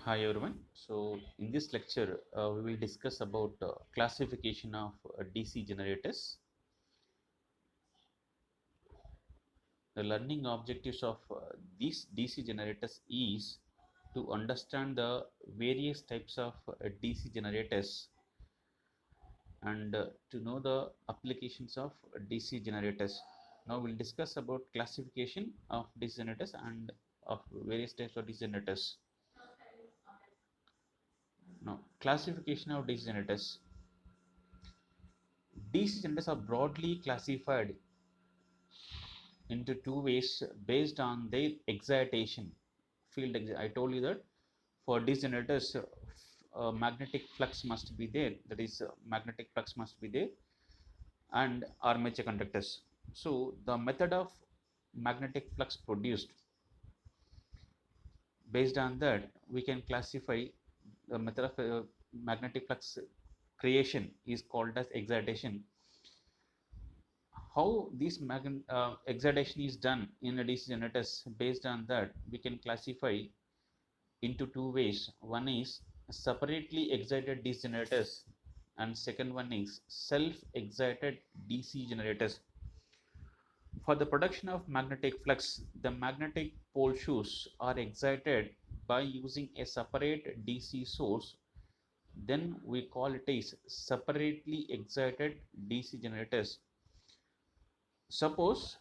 Hi everyone. So in this lecture, we will discuss about classification of DC generators. The learning objectives of these DC generators is to understand the various types of DC generators and to know the applications of DC generators. Now we'll discuss about classification of DC generators and of various types of DC generators. Now classification of DC generators. DC generators are broadly classified into two ways based on their excitation. I told you that for DC generators, magnetic flux must be there. That is, magnetic flux must be there, and armature conductors. So the method of magnetic flux produced, based on that, we can classify the method of magnetic flux creation is called as excitation. How this excitation is done in a DC generators, based on that we can classify into two ways. One is separately excited DC generators and second one is self-excited DC generators. For the production of magnetic flux, the magnetic pole shoes are excited by using a separate DC source. Then we call it as separately excited DC generators. Suppose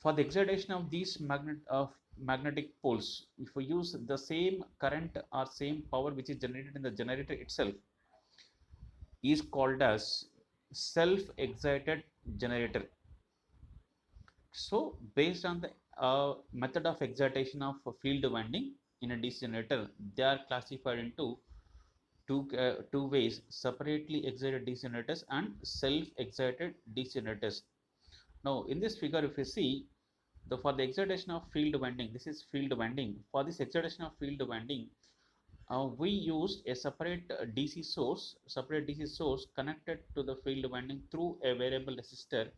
for the excitation of these magnetic poles, if we use the same current or same power which is generated in the generator itself, is called as self-excited generator. So based on the method of excitation of field winding in a DC generator, they are classified into two ways: separately excited DC generators and self-excited DC generators. Now in this figure, if you see, for the excitation of field winding, this is field winding. For this excitation of field winding, we used a separate DC source connected to the field winding through a variable resistor.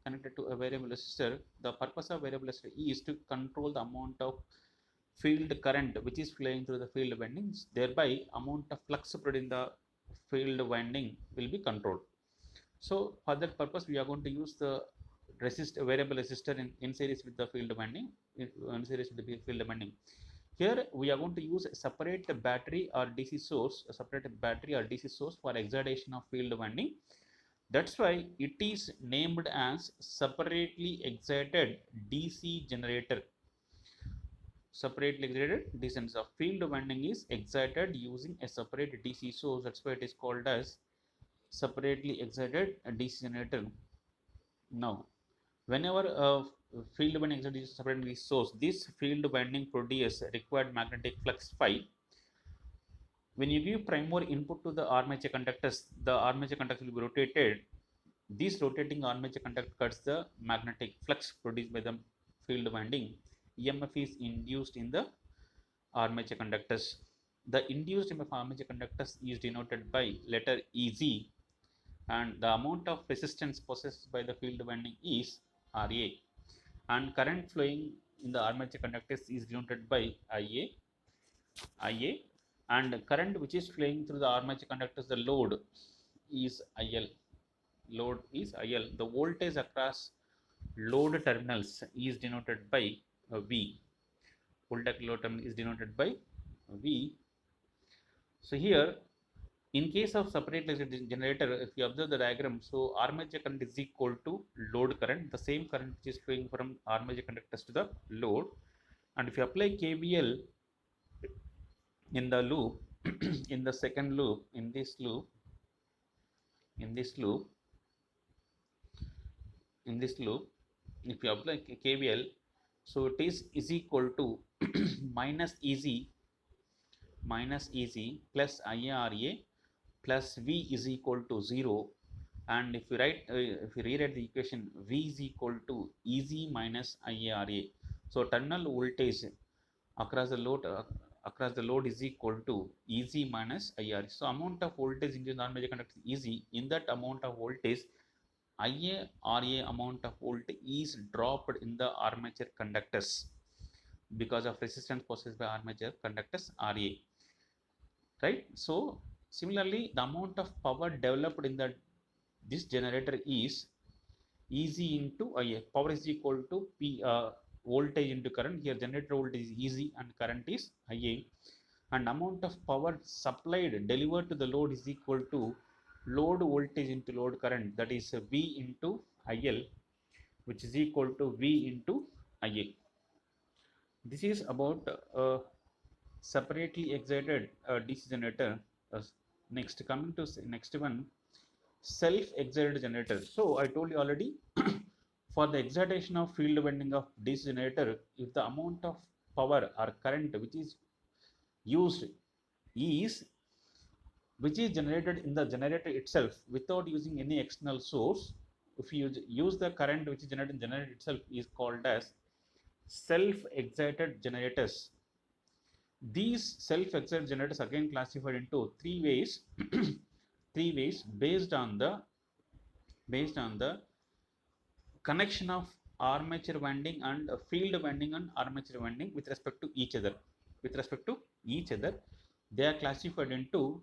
Connected to a variable resistor. The purpose of variable resistor is to control the amount of field current which is flowing through the field windings. Thereby, amount of flux spread in the field winding will be controlled. So for that purpose, we are going to use the variable resistor in series with the field winding, in series with the field winding. Here we are going to use a separate battery or DC source, a separate battery or DC source for excitation of field winding. That's why it is named as separately excited DC generator. Separately excited DC. So field winding is excited using a separate DC source. That's why it is called as separately excited DC generator. Now, whenever a field winding is separately source, this field winding produces required magnetic flux phi. When you give primary input to the armature conductors, the armature conductor will be rotated. This rotating armature conductor cuts the magnetic flux produced by the field winding. EMF is induced in the armature conductors. The induced EMF armature conductors is denoted by letter EZ, and the amount of resistance possessed by the field winding is RA, and current flowing in the armature conductors is denoted by IA, and current which is flowing through the armature conductors, the load is IL. Load is IL. The voltage across load terminals is denoted by V. Voltage load terminal is denoted by V. So here, in case of separate generator, if you observe the diagram, so armature current is equal to load current, the same current which is flowing from armature conductors to the load. And if you apply KVL in the loop, in the second loop, in this loop, in this loop, if you apply KVL, so it is equal to minus EZ plus IARA plus V is equal to 0. And if you rewrite the equation, V is equal to EZ minus IARA. So terminal voltage across the load is equal to EZ minus IARA. So amount of voltage in the non-major conductor is EZ. In that amount of voltage, IARA amount of voltage is dropped in the armature conductors because of resistance possessed by armature conductors RA. right? So similarly, the amount of power developed in this generator is EC into IA. Power is equal to P voltage into current. Here generator voltage is EC and current is IA, and amount of power supplied delivered to the load is equal to load voltage into load current, that is V into IL, which is equal to V into IA. This is about separately excited DC generator. Next, coming to next one, self-excited generator. So I told you already, for the excitation of field winding of DC generator, if the amount of power or current which is used is which is generated in the generator itself without using any external source, if you use the current which is generated in the generator itself, is called as self-excited generators. These self-excited generators again classified into three ways. Three ways based on the connection of armature winding and field winding and armature winding with respect to each other. With respect to each other, they are classified into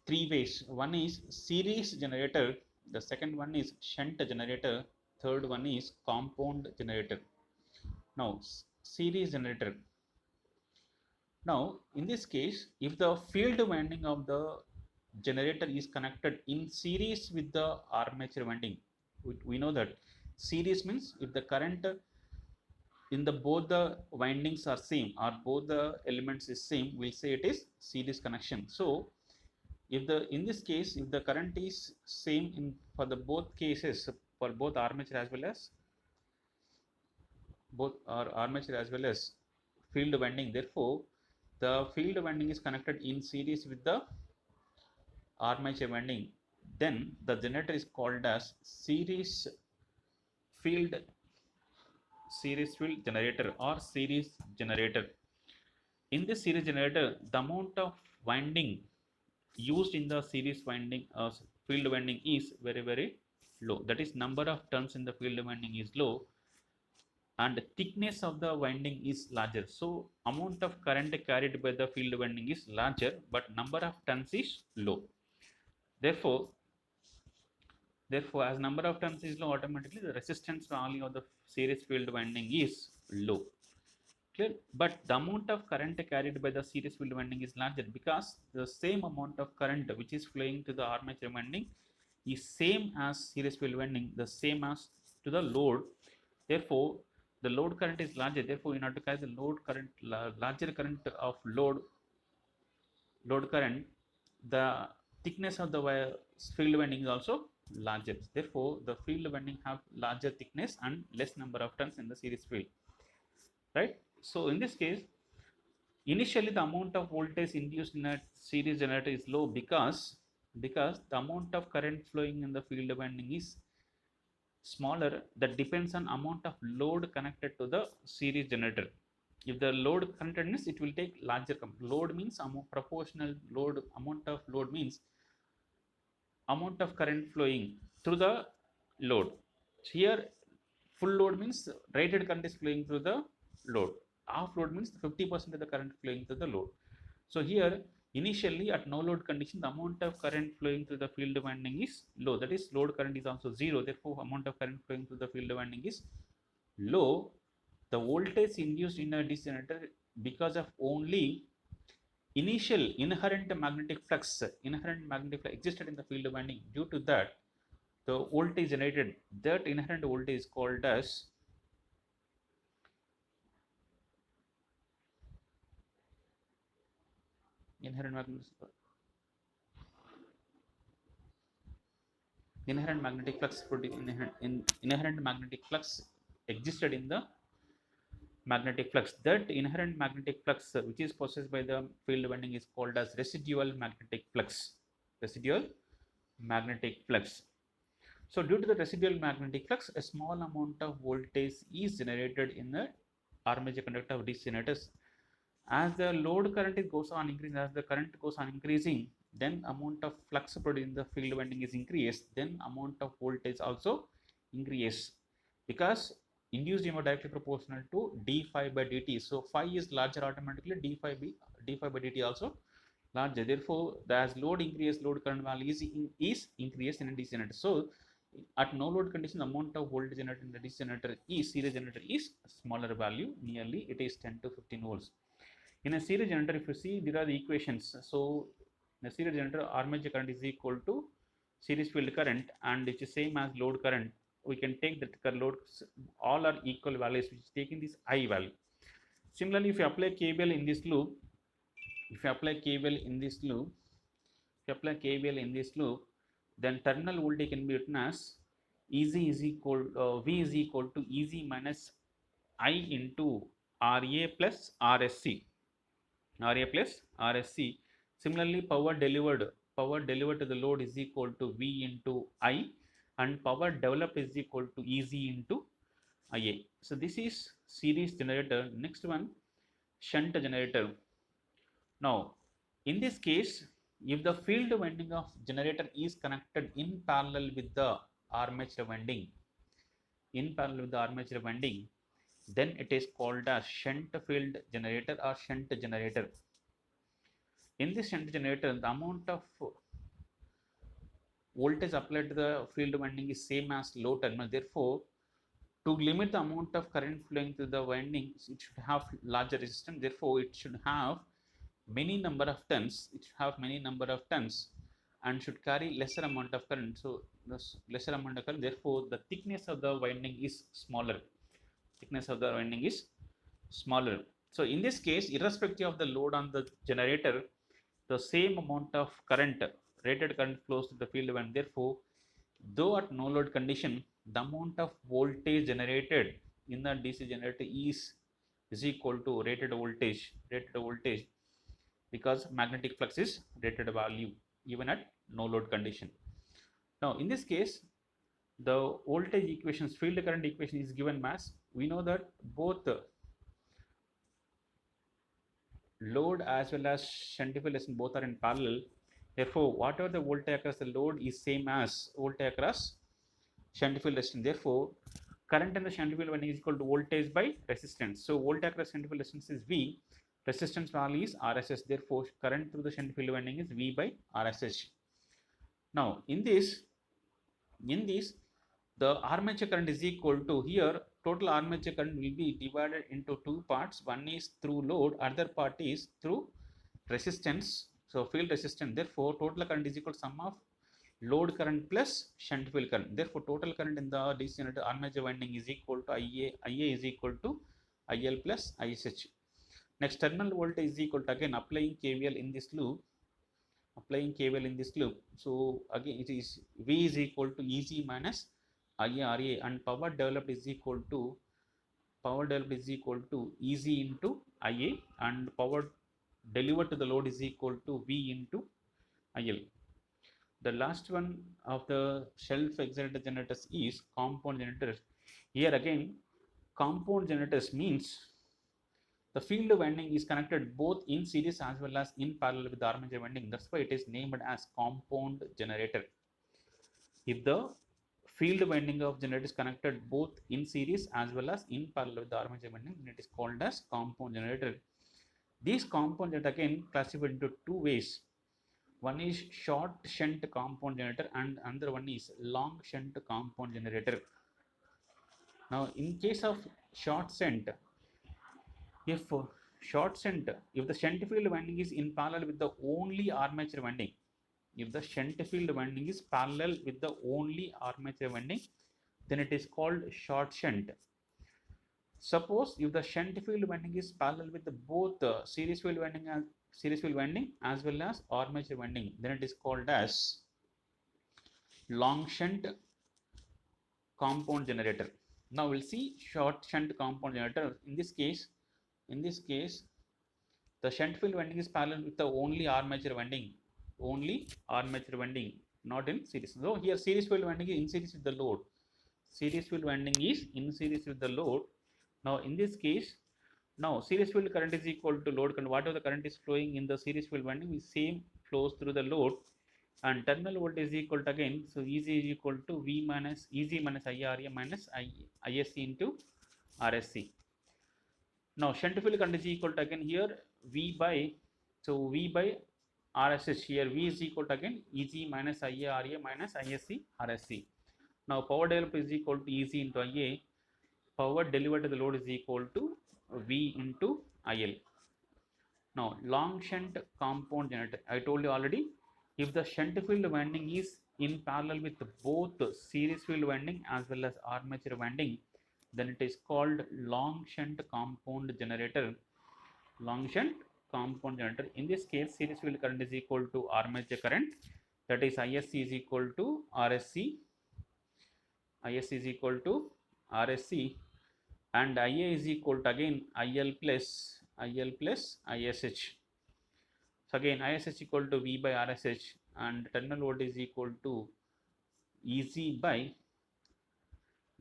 three ways. One is series generator, the second one is shunt generator, third one is compound generator. Now, series generator. Now, in this case, if the field winding of the generator is connected in series with the armature winding, we know that series means if the current in the both the windings are same or both the elements is same, we'll say it is series connection. So, if the in this case, if the current is same in for the both cases, for both armature as well as field winding, therefore the field winding is connected in series with the armature winding, then the generator is called as field series field generator or series generator. In this series generator, the amount of winding used in the series winding field winding is very low. That is, number of turns in the field winding is low and thickness of the winding is larger. So amount of current carried by the field winding is larger, but number of turns is low. Therefore, as number of turns is low, automatically the resistance value of the series field winding is low. Clear? But the amount of current carried by the series field winding is larger because the same amount of current which is flowing to the armature winding is same as series field winding, the same as to the load. Therefore, the load current is larger. Therefore, in order to carry the load current, larger current of load current, the thickness of the field winding is also larger. Therefore, the field winding have larger thickness and less number of turns in the series field. Right? So, in this case, initially the amount of voltage induced in a series generator is low because the amount of current flowing in the field winding is smaller. That depends on amount of load connected to the series generator. If the load connected means it will take larger load means proportional load, amount of load means amount of current flowing through the load. Here full load means rated current is flowing through the load. Half load means 50% of the current flowing through the load. So here initially at no load condition, the amount of current flowing through the field winding is low. That is, load current is also zero. Therefore, amount of current flowing through the field winding is low. The voltage induced in a DC generator because of only initial inherent magnetic flux existed in the field winding. Due to that, the voltage generated, that inherent voltage is called as inherent magnetic flux inherent magnetic flux existed in the magnetic flux. That inherent magnetic flux which is possessed by the field winding is called as residual magnetic flux. Residual magnetic flux. So due to the residual magnetic flux, a small amount of voltage is generated in the armature conductor of DC generators. As the load current goes on increasing, as the current goes on increasing, then amount of flux produced in the field winding is increased, then amount of voltage also increases because induced EMF directly proportional to d phi by dt. So phi is larger, automatically d phi by dt also larger. Therefore, as load increases, load current value is increased in a DC generator. So, at no load condition, the amount of voltage generated in the DC generator is series generator is smaller value. Nearly it is 10 to 15 volts. In a series generator, if you see, there are the equations. So, in a series generator, armature current is equal to series field current, and it is same as load current. We can take that load, all are equal values, which is taking this I value. Similarly, if you apply KVL in this loop, then terminal voltage can be written as EZ is equal V is equal to EZ minus I into RA plus RSC. Similarly, power delivered to the load is equal to V into I, and power developed is equal to EZ into IA. So this is series generator. Next one, shunt generator. Now, in this case, if the field winding of generator is connected in parallel with the armature winding, then it is called as shunt field generator or shunt generator. In this shunt generator, the amount of voltage applied to the field winding is same as low terminal. Therefore, to limit the amount of current flowing through the windings, it should have larger resistance. Therefore, it should have many number of turns. And should carry lesser amount of current. So, lesser amount of current. Therefore, the thickness of the winding is smaller. So, in this case, irrespective of the load on the generator, the same amount of current, rated current, flows to the field winding. Therefore, though at no load condition, the amount of voltage generated in the DC generator is equal to rated voltage, because magnetic flux is rated value even at no load condition. Now, in this case, the voltage equations, field current equation is given as, we know that both load as well as shunt field resistance both are in parallel. Therefore, whatever the voltage across the load is same as voltage across shunt field resistance. Therefore, current in the shunt field winding is equal to voltage by resistance. So, voltage across shunt field resistance is V, resistance value is RSS. Therefore, current through the shunt field winding is V by RSS. Now, in this, the armature current is equal to, here total armature current will be divided into two parts. One is through load, other part is through resistance. So, field resistance. Therefore, total current is equal to sum of load current plus shunt field current. Therefore, total current in the DC generator armature winding is equal to IA is equal to IL plus ISH. Next, terminal voltage is equal to, again, applying KVL in this loop. So, again, it is V is equal to EZ minus IRA, and power developed is equal to EZ into IA, and power delivered to the load is equal to V into IL. The last one of the self-excited generators is compound generators. Here again, compound generators means the field winding is connected both in series as well as in parallel with the armature winding. That's why it is named as compound generator. If the field winding of generator is connected both in series as well as in parallel with the armature winding, then it is called as compound generator. These compound generator again classified into two ways. One is short shunt compound generator and another one is long shunt compound generator. Now, in case of short shunt, if the shunt field winding is in parallel with the only armature winding, then it is called short shunt. Suppose if the shunt field winding is parallel with both series field winding as well as armature winding, then it is called as long shunt compound generator. Now we'll see short shunt compound generator. In this case, the shunt field winding is parallel with the only armature winding, not in series. So here series field winding is in series with the load. Now in this case, now series field current is equal to load current. Whatever the current is flowing in the series field winding is same flows through the load, and terminal voltage is equal to, again, so EZ is equal to V minus EZ minus IRA minus ISC into RSC. Now shunt field current is equal to, again, here V by RSH. Here V is equal to again EG minus IA RA minus ISC RSC. Now power developed is equal to EC into IA. Power delivered to the load is equal to V into IL. Now long shunt compound generator. I told you already, if the shunt field winding is in parallel with both series field winding as well as armature winding, then it is called long shunt compound generator. Long shunt compound generator. In this case, series field current is equal to armature current, that is ISC is equal to RSC. ISC is equal to RSC, and IA is equal to again IL plus ISH. So again ISH equal to V by RSH, and terminal voltage is equal to EZ by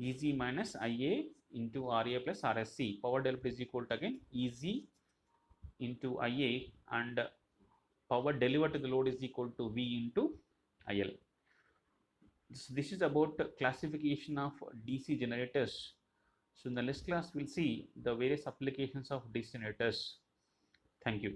EZ minus IA into RA plus RSC. Power developed is equal to again EZ into IA, and power delivered to the load is equal to V into IL. This is about classification of DC generators. So in the next class, we'll see the various applications of DC generators. Thank you.